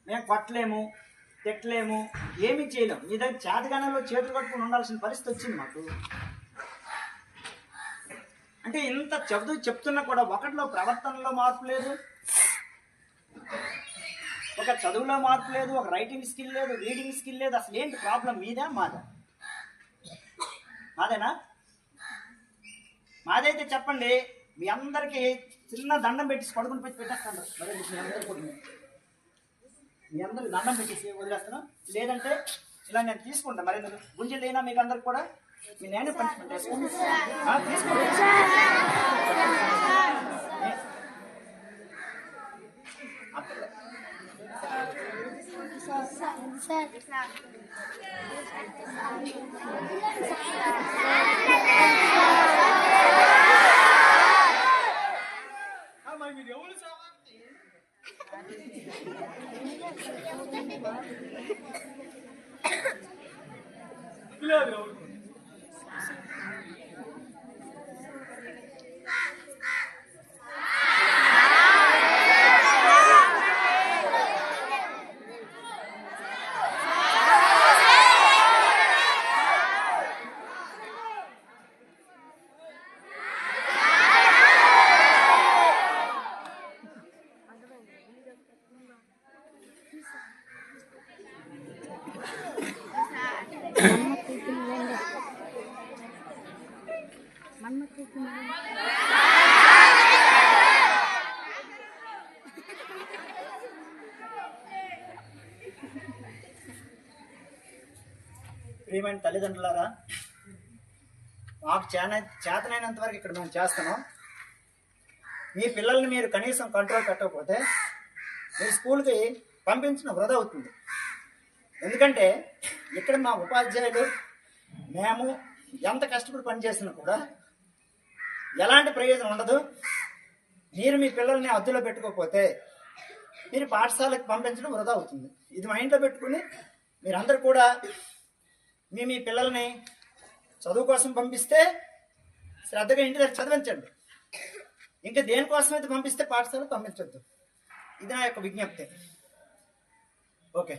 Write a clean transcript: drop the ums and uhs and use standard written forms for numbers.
మేము కొట్టలేము, తిట్టలేము, ఏమీ చేయలేము. మీ దగ్గర చేతగానంలో చేతులు కట్టుకుని ఉండాల్సిన పరిస్థితి వచ్చింది మాకు. అంటే ఇంత చెప్తున్నా కూడా ఒకటిలో ప్రవర్తనలో మార్పు లేదు, ఒక చదువులో మార్పు లేదు, ఒక రైటింగ్ స్కిల్ లేదు, రీడింగ్ స్కిల్ లేదు. అసలు ఏంటి ప్రాబ్లం? మీదా మాదా? మాదేనా? మాదైతే చెప్పండి. మీ అందరికీ చిన్న దండం పెట్టేసి పడుకుని పెట్టి పెట్టేస్తాను. మరి మీ అందరికి దండం పెట్టేసి వదిలేస్తాను. లేదంటే ఇలా నేను తీసుకుంటాను. మరి గుంజలు అయినా మీకు అందరికి కూడా మీ నేను పనిష్మెంట్ వేసుకుంటాను. ప్రియమైన తల్లిదండ్రులారా, మాకు చేతనైనంత వరకు ఇక్కడ మేము చేస్తున్నాం. మీ పిల్లల్ని మీరు కనీసం కంట్రోల్ పెట్టకపోతే మీ స్కూల్కి పంపించిన వృధా అవుతుంది. ఎందుకంటే ఇక్కడ మా ఉపాధ్యాయులు మేము ఎంత కష్టపడి పనిచేసినా కూడా ఎలాంటి ప్రయోజనం ఉండదు. మీరు మీ పిల్లల్ని అద్దులో పెట్టుకోకపోతే మీరు పాఠశాలకు పంపించడం వృధా అవుతుంది. ఇది మైండ్లో పెట్టుకుని మీరందరూ కూడా మీ పిల్లల్ని చదువు కోసం పంపిస్తే శ్రద్ధగా ఇంటి దగ్గర చదివించండి. ఇంకా దేనికోసం అయితే పంపిస్తే పాఠశాలకు పంపించొద్దు. ఇది నా యొక్క విజ్ఞప్తి. ఓకే.